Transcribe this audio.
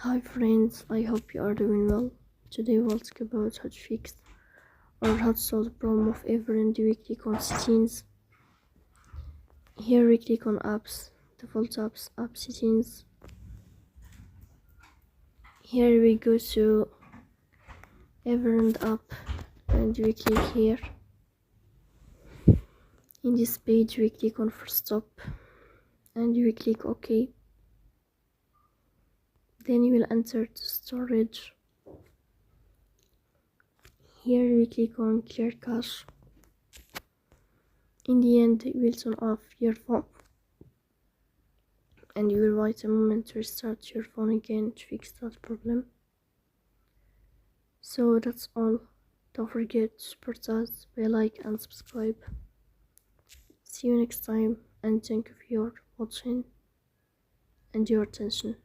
Hi friends, I hope you are doing well. Today we'll talk about how to fix or how to solve the problem of Everand. We click on settings. Here we click on apps, default apps, app settings. Here we go to Everand app and we click here. In this page we click on first stop and we click OK. Then you will enter to storage. Here we click on clear cache. In the end, you will turn off your phone and you will wait a moment to restart your phone again to fix that problem. So that's all. Don't forget to support us by like and subscribe. See you next time and thank you for your watching and your attention.